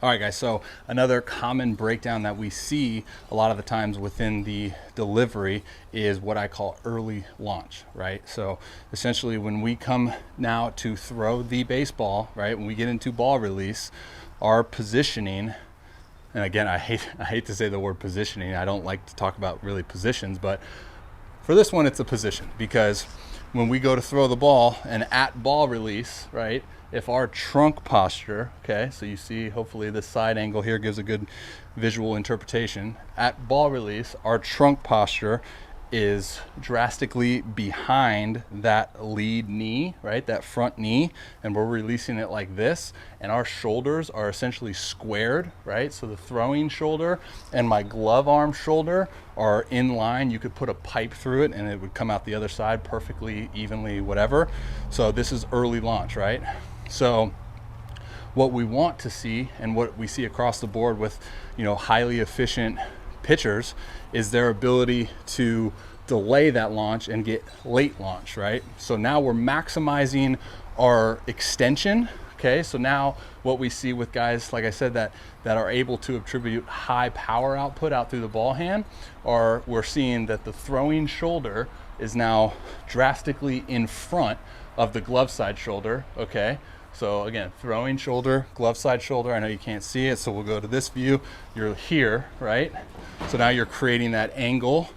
All right, guys, so another common breakdown that we see a lot of the times within the delivery is what I call early launch, right? So essentially when we come now to throw the baseball, right, when we get into ball release, our positioning, and again, I hate to say the word positioning. I don't like to talk about really positions, but for this one, it's a position, because when we go to throw the ball and at ball release, right, if our trunk posture, okay, so you see hopefully this side angle here gives a good visual interpretation. At ball release, our trunk posture is drastically behind that lead knee, right, that front knee, and we're releasing it like this, and our shoulders are essentially squared, right? So the throwing shoulder and my glove arm shoulder are in line. You could put a pipe through it and it would come out the other side perfectly, evenly, whatever. So this is early launch, right? So what we want to see, and what we see across the board with, highly efficient pitchers, is their ability to delay that launch and get late launch, right? So now we're maximizing our extension. Okay, so now what we see with guys, like I said, that are able to attribute high power output out through the ball hand, or we're seeing that the throwing shoulder is now drastically in front of the glove side shoulder. Okay, so again, throwing shoulder, glove side shoulder. I know you can't see it, so we'll go to this view. You're here, right? So now you're creating that angle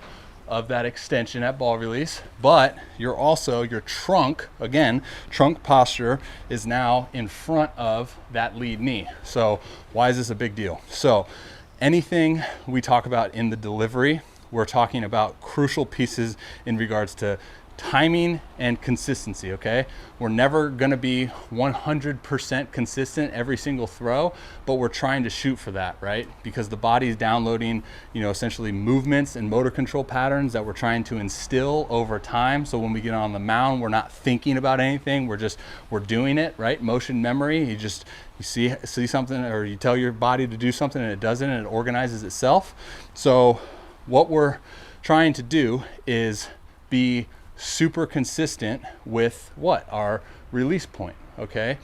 of that extension at ball release, but you're also, your trunk, again, trunk posture is now in front of that lead knee. So why is this a big deal? So anything we talk about in the delivery, we're talking about crucial pieces in regards to timing and consistency. Okay, we're never going to be 100% consistent every single throw, but we're trying to shoot for that, right? Because the body is downloading, essentially movements and motor control patterns that we're trying to instill over time. So when we get on the mound, we're not thinking about anything, we're doing it, right? Motion memory. You see something, or you tell your body to do something and it does it, and it organizes itself. So what we're trying to do is be super consistent with our release point, okay?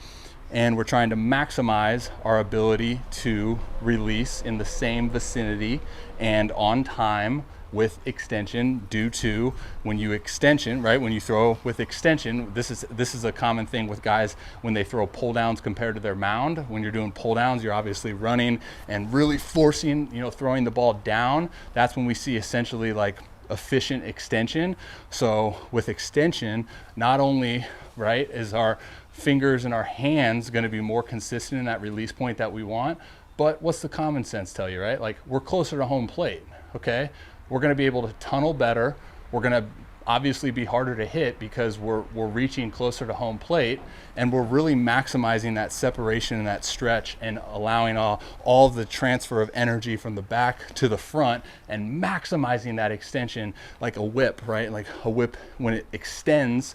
And we're trying to maximize our ability to release in the same vicinity and on time with extension, due to when you extension, right? When you throw with extension, this is a common thing with guys when they throw pull downs compared to their mound. When you're doing pull downs, you're obviously running and really forcing, throwing the ball down. That's when we see essentially like efficient extension. So with extension, not only, right, is our fingers and our hands going to be more consistent in that release point that we want, but what's the common sense tell you, right? Like, we're closer to home plate, okay? We're going to be able to tunnel better. We're going to obviously be harder to hit because we're reaching closer to home plate, and we're really maximizing that separation and that stretch and allowing all the transfer of energy from the back to the front and maximizing that extension like a whip, right? Like a whip, when it extends,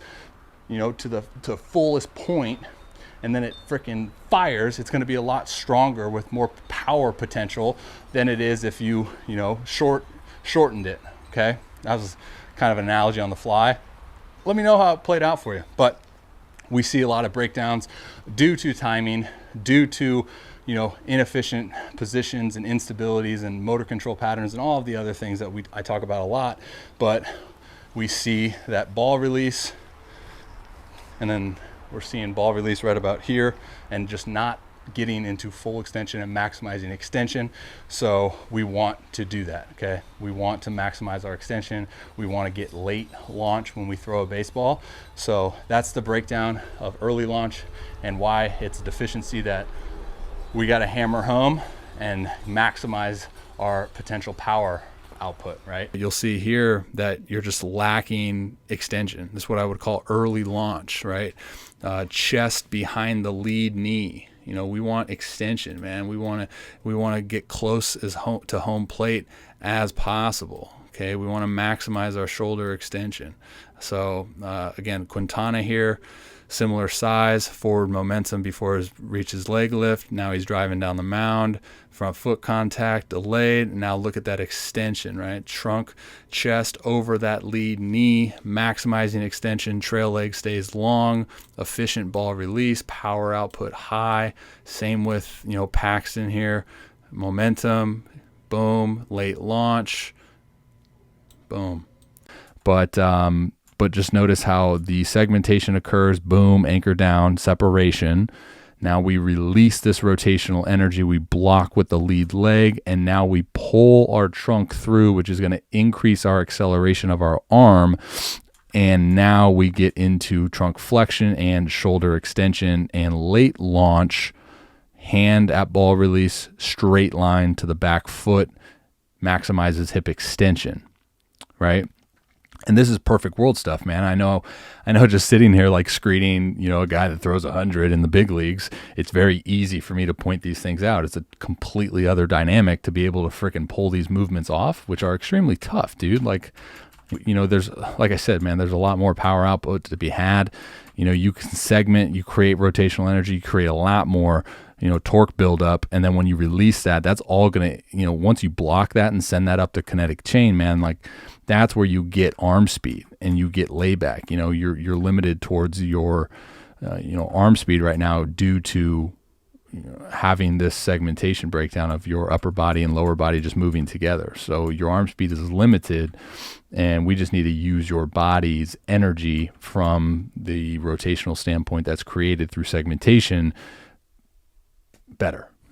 to the fullest point, and then it freaking fires, it's going to be a lot stronger with more power potential than it is if you shortened it. Okay, that was kind of an analogy on the fly. Let me know how it played out for you. But we see a lot of breakdowns due to timing, due to inefficient positions and instabilities and motor control patterns and all of the other things that I talk about a lot. But we see that ball release, and then we're seeing ball release right about here, and just not getting into full extension and maximizing extension. So we want to do that, okay? We want to maximize our extension. We want to get late launch when we throw a baseball. So that's the breakdown of early launch and why it's a deficiency that we got to hammer home and maximize our potential power output, right? You'll see here that you're just lacking extension. This is what I would call early launch, right? Chest behind the lead knee. We want extension, man. We want to get close to home plate as possible. Okay, we want to maximize our shoulder extension. So again, Quintana here, similar size, forward momentum before he reaches leg lift. Now he's driving down the mound, front foot contact, delayed. Now look at that extension, right? Trunk, chest over that lead knee, maximizing extension, trail leg stays long, efficient ball release, power output high. Same with, Paxton here. Momentum, boom, late launch, boom. But just notice how the segmentation occurs, boom, anchor down, separation. Now we release this rotational energy, we block with the lead leg, and now we pull our trunk through, which is going to increase our acceleration of our arm. And now we get into trunk flexion and shoulder extension and late launch, hand at ball release, straight line to the back foot, maximizes hip extension, right? And this is perfect world stuff, man. I know just sitting here like screening, a guy that throws 100 in the big leagues, it's very easy for me to point these things out. It's a completely other dynamic to be able to freaking pull these movements off, which are extremely tough, dude. Like, there's, like I said, man, there's a lot more power output to be had. You can segment, you create rotational energy, you create a lot more, torque buildup. And then when you release that, that's all going to, once you block that and send that up the kinetic chain, man, like that's where you get arm speed and you get layback. You're limited towards your, arm speed right now due to having this segmentation breakdown of your upper body and lower body just moving together. So your arm speed is limited, and we just need to use your body's energy from the rotational standpoint that's created through segmentation better.